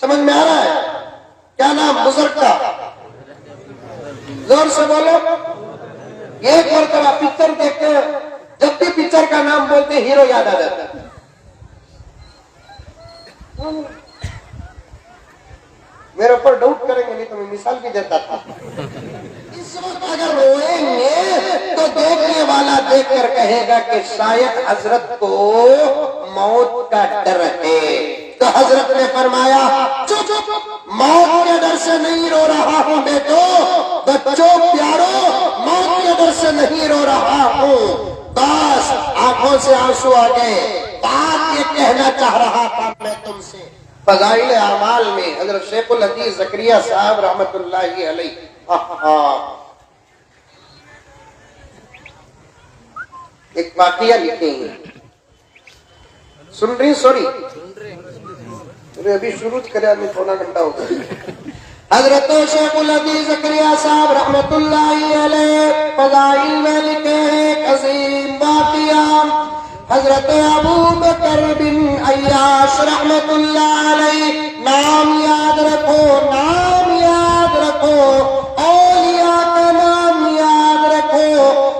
سمجھ میں آ رہا ہے؟ کیا نام بزرگ کا؟ زور سے بولو. ایک مرتبہ پکچر دیکھتے ہیں، جب بھی پکچر کا نام بولتے ہیرو یاد آ جاتا ہے. میرے اوپر ڈاؤٹ کریں گے نہیں تو میں مثال بھی دیتا تھا. اس وقت اگر روئیں گے تو دیکھنے والا دیکھ کر کہے گا کہ شاید حضرت کو موت کا ڈر ہے. تو حضرت نے فرمایا چپ، موت کے ڈر سے نہیں رو رہا ہوں بیٹو، بچوں پیارو، موت کے ڈر سے نہیں رو رہا ہوں، بس آنکھوں سے آنسو آ گئے. بات یہ کہنا چاہ رہا تھا میں تم سے. فضائل اعمال میں حضرت شیخ الحدیث زکریا صاحب رحمت اللہ علیہ ایک واقعہ لکھے ہیں. سن رہی؟ سوری ابھی شروع کرے آدمی پونا گھنٹہ ہو گیا. حضرت شیخ الحدیث زکریا صاحب رحمت اللہ علیہ فضائل میں لکھے ہیں ایک عظیم واقعہ. حضرت ابو بکر بن عیاش رحمت اللہ علیہ، نام یاد رکھو، نام یاد رکھو، اولیاء کا نام یاد رکھو.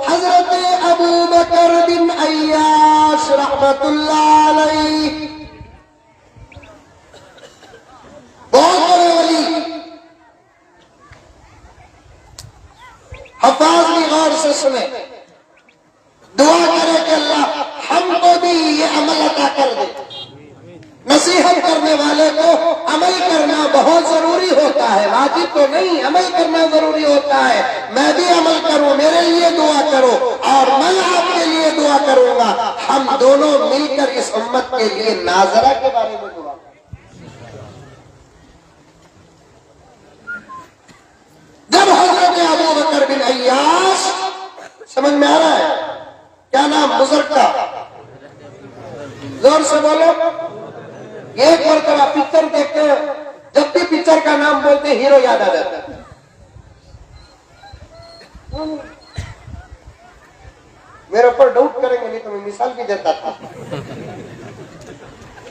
حضرت ابو بکر بن عیاش رحمت اللہ علیہ بہت بڑے ولی. حفاظ بھی غور سے سنے، دعا کرے کہ اللہ ہم کو بھی یہ عمل عطا کر دے. نصیحت کرنے والے کو عمل کرنا بہت ضروری ہوتا ہے، واجب تو نہیں، عمل کرنا ضروری ہوتا ہے. میں بھی عمل کروں، میرے لیے دعا کرو اور میں آپ کے لیے دعا کروں گا. ہم دونوں مل کر اس امت کے لیے ناظرہ کے بارے میں دعا کریں. جب حضرت ابو بکر بن عیاش، سمجھ میں آ رہا ہے؟ کیا نام بزرگ کا؟ زور سے بولو. ایک مرتبہ پکچر دیکھتے ہیں، جب بھی پکچر کا نام بولتے ہیرو یاد آ جاتا ہے. میرے اوپر ڈاؤٹ کریں گے نہیں تو میں مثال بھی دیتا تھا.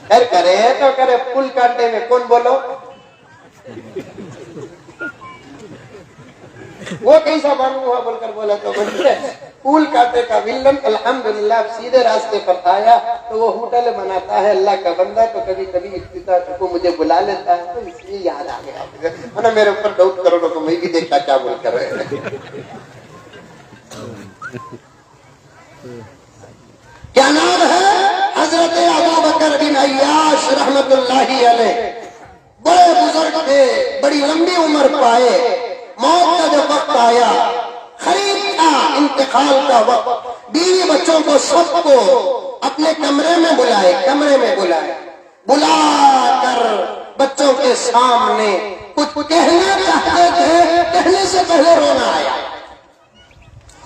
خیر کرے تو کرے، پل کاٹنے میں کون بولو؟ وہ کیسا معلوم ہوا بول کر بولا تو پول کاٹے کا ولن الحمدللہ سیدھے راستے پر آیا. تو وہ ہوٹل بناتا ہے، اللہ کا بندہ، تو کبھی کبھی افتتاح کو مجھے بلا لیتا ہے، تو اس لیے یاد آ گیا. میرے اوپر ڈاؤٹ کرو تو میں بھی دیکھا کیا بول کر رہے ہیں. کیا نام ہے؟ حضرت ابو بکر بن عیاش رحمت اللہ علیہ. بڑے بزرگ تھے، بڑی لمبی عمر پائے. موت کا جب وقت آیا، خرید تھا، انتقال کا وقت، بیوی بچوں کو سب کو اپنے کمرے میں بلائے، بلا کر بچوں کے سامنے کچھ کہنا چاہتے تھے، کہنے سے پہلے رونا آیا.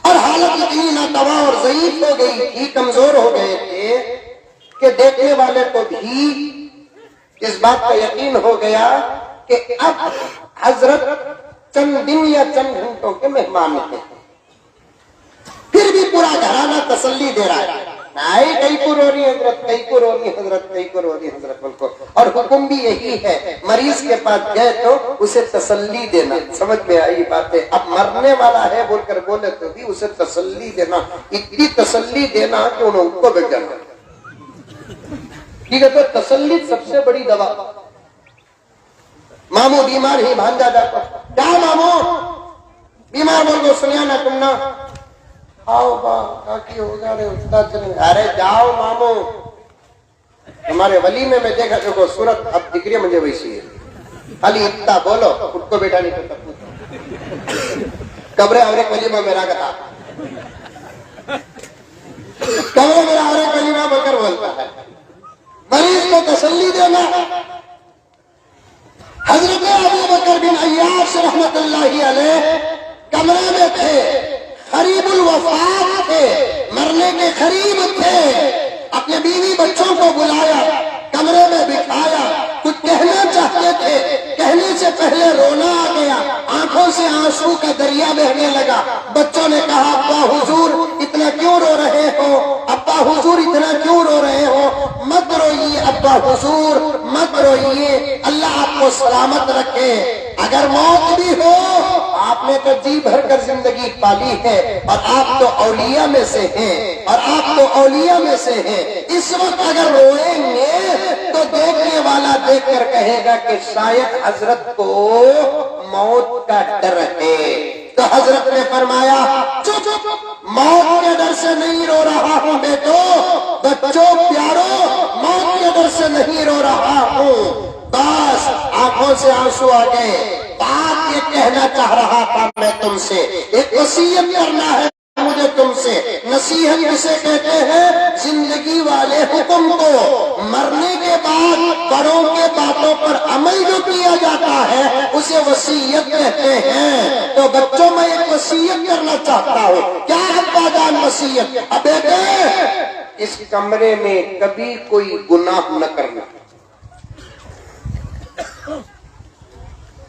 اور حالت اتنی ناتواں اور ضعیف ہو گئی تھی، کمزور ہو گئے تھے کہ دیکھنے والے کو بھی اس بات کا یقین ہو گیا کہ اب حضرت چند دن یا چند گھنٹوں کے مہمان ہیں. پھر بھی پورا گھرانہ تسلی دے رہا ہے، نہیں کئی کو رو رہی حضرت، کئی کو رو رہی حضرت، کئی کو رو رہی حضرت بول کو. اور حکم بھی یہی ہے، مریض کے پاس گئے تو اسے تسلی دینا. سمجھ میں آئی باتیں؟ اب مرنے والا ہے بول کر بولے تو بھی اسے تسلی دینا، اتنی تسلی دینا کہ انہوں کو بچ جانا. ٹھیک ہے، تو تسلی سب سے بڑی دوا. مامو بیمار ہی بھانجا جاتا، کیا مامو بیمار بول کو سنیا نا تم نا، آؤ با کی ہوگا رے استاد چلیں. ارے جاؤ مامو، ہمارے ولی میں دیکھا جو صورت اب دکھ رہی ہے مجھے ویسی ہے، خالی اتنا بولو، خود کو بیٹا نہیں کرتا. قبر اور کلیمہ میرا کا تھا، قبر میرا اور کلیمہ بول کر بولتا ہے. مریض کو تسلی دینا. حضرت ابو بکر بن عیاش رحمت اللہ علیہ کمرے میں تھے، قریب الوفات تھے، مرنے کے قریب تھے. اپنے بیوی بچوں کو بلایا، کمرے میں بٹھایا، کچھ کہنا چاہتے تھے، کہنے سے پہلے رونا آ گیا، آنکھوں سے آنسو کا دریا بہنے لگا. بچوں نے کہا ابا حضور اتنا کیوں رو رہے ہو؟ ابا ابا حضور اتنا کیوں رو رہے ہو؟ مت روئیے ابا حضور، مت روئیے، اللہ آپ کو سلامت رکھے۔ اگر موت بھی ہو، آپ نے تو جی بھر کر زندگی پالی ہے، اور آپ تو اولیاء میں سے ہیں، اور آپ تو اولیاء میں سے ہیں۔ اس وقت اگر روئیں گے تو دیکھنے والا دیکھ کر کہے گا کہ شاید حضرت کو موت کا ڈر ہے۔ تو حضرت نے فرمایا چپ، موت کے ڈر سے نہیں رو رہا ہوں بیٹو، بچوں پیارو، موت کے ڈر سے نہیں رو رہا ہوں، بس آنکھوں سے آنسو آ گئے۔ بات یہ کہنا چاہ رہا تھا میں تم سے، ایک وصیت کرنا ہے مجھے تم سے۔ نصیحت کسے کہتے ہیں؟ زندگی والے حکم کو، مرنے کے بعد بڑوں کے باتوں پر عمل جو کیا جاتا ہے اسے وصیت کہتے ہیں۔ تو بچوں میں ایک وصیت کرنا چاہتا ہوں۔ کیا ابا جان وصیت؟ اب بیٹے اس کمرے میں کبھی کوئی گناہ نہ کرنا،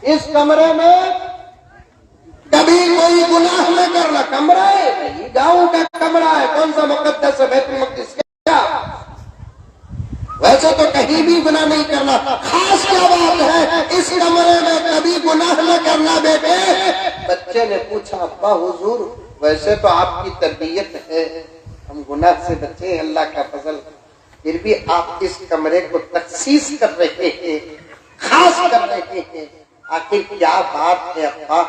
اس کمرے میں کبھی کوئی گناہ نہ کرنا۔ کمرہ ہے یہ گاؤں کا کمرہ ہے، کون سا مقدس ہے؟ بیت المقدس کیا؟ ویسے تو کہیں بھی گناہ نہیں کرنا، خاص کیا بات ہے اس کمرے میں کبھی گناہ نہ کرنا بیٹے؟ بچے نے پوچھا ابا حضور ویسے تو آپ کی تربیت ہے، ہم گناہ سے بچے ہیں، اللہ کا فضل، پھر بھی آپ اس کمرے کو تخصیص کر رہے ہیں، خاص کر رہے ہیں، آخر کیا بات ہے ابا؟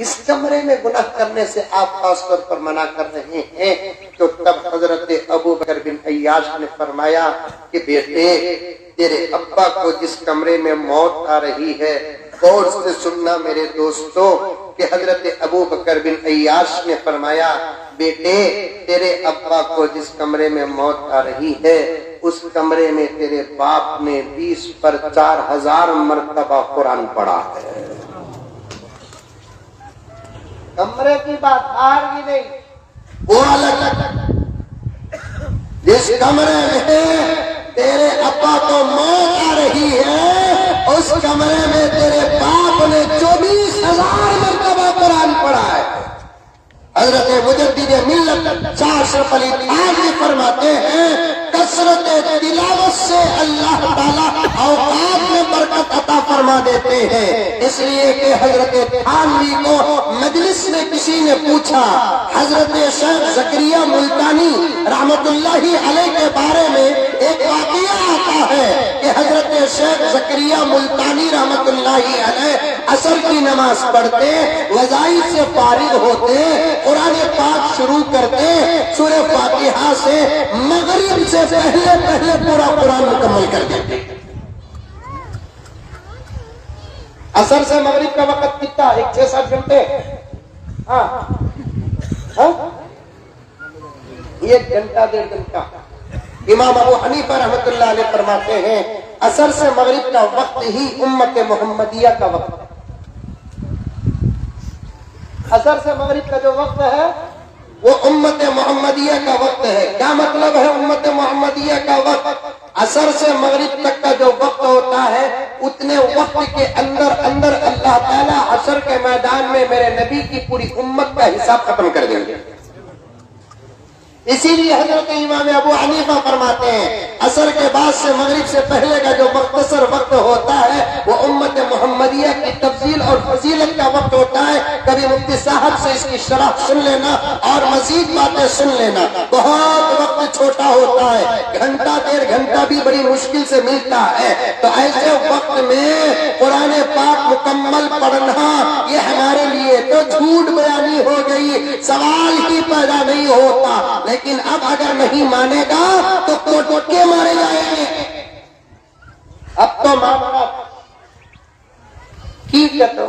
اس کمرے میں گناہ کرنے سے آپ خاص طور پر منع کر رہے ہیں۔ تو تب حضرت ابو بکر بن عیاش نے فرمایا کہ بیٹے تیرے ابا کو جس کمرے میں موت آ رہی ہے، غور سے سننا میرے دوستو، کہ حضرت ابو بکر بن عیاش نے فرمایا بیٹے تیرے ابا کو جس کمرے میں موت آ رہی ہے اس کمرے میں تیرے باپ نے 20 پر 4000 مرتبہ قرآن پڑھا ہے۔ کمرے کی بات باہر کی نہیں، وہ الگ۔ جس کمرے میں تیرے ابا کو موت آ رہی ہے اس کمرے میں تیرے باپ نے 24,000 مرتبہ قرآن پڑھا ہے۔ حضرت مجدد ملت شاہ اشرف علی تھانوی فرماتے ہیں کثرت تلاوت سے اللہ تعالیٰ اوقات میں برکت عطا فرما دیتے ہیں۔ اس لیے کہ حضرت تھانوی کو مجلس میں کسی نے پوچھا حضرت شیخ زکریا ملتانی رحمت اللہ علیہ کے بارے میں ایک واقعہ آتا ہے کہ حضرت شیخ زکریا ملتانی رحمت اللہ علیہ عصر کی نماز پڑھتے، وظائف سے فارغ ہوتے، قرآن پاک شروع کرتے، سورہ فاتحہ سے مغرب سے پہلے پورا قرآن مکمل کر دیتے۔ عصر سے مغرب کا وقت کتنا؟ 6-7 گھنٹے، ہاں 1 گھنٹہ 1.5 گھنٹہ۔ امام ابو حنیفہ رحمت اللہ علیہ فرماتے ہیں عصر سے مغرب کا وقت ہی امت محمدیہ کا وقت ہے۔ عصر سے مغرب کا جو وقت ہے وہ امت محمدیہ کا وقت ہے۔ کیا مطلب ہے امت محمدیہ کا وقت؟ عصر سے مغرب تک کا جو وقت ہوتا ہے اتنے وقت کے اندر اللہ تعالیٰ عصر کے میدان میں میرے نبی کی پوری امت کا حساب ختم کر دیں گے۔ اسی لیے حضرت امام ابو حنیفہ فرماتے ہیں عصر کے بعد سے مغرب سے پہلے کا جو مختصر وقت ہوتا ہے وہ امت محمدیہ کی تفضیل اور فضیلت کا وقت ہوتا ہے۔ کبھی مفتی صاحب سے اس کی شرح سن لینا اور مزید باتیں سن لینا۔ بہت وقت چھوٹا ہوتا ہے، گھنٹہ 1.5 گھنٹہ بھی بڑی مشکل سے ملتا ہے، تو ایسے وقت میں قرآن پاک مکمل پڑھنا یہ ہمارے لیے تو جھوٹ بیانی ہو گئی، سوال ہی پیدا نہیں ہوتا۔ لیکن اب اگر نہیں مانے گا تو کوٹ کے مارے جائیں گے۔ اب تو معاملہ ٹھیک ہے۔ تو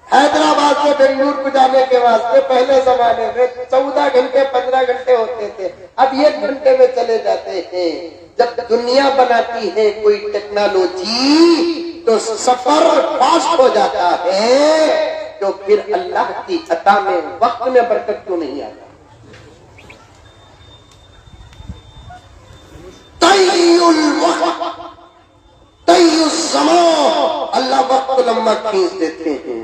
حیدرآباد سے بنگلور کو جانے کے واسطے پہلے زمانے میں 14 گھنٹے 15 گھنٹے ہوتے تھے، اب 1 گھنٹے میں چلے جاتے ہیں۔ جب دنیا بناتی ہے کوئی ٹیکنالوجی تو سفر فاسٹ ہو جاتا ہے، تو پھر اللہ کی عطا میں وقت میں برکت کیوں نہیں آتا؟ اللہ وقت لمبا کھینچ دیتے ہیں۔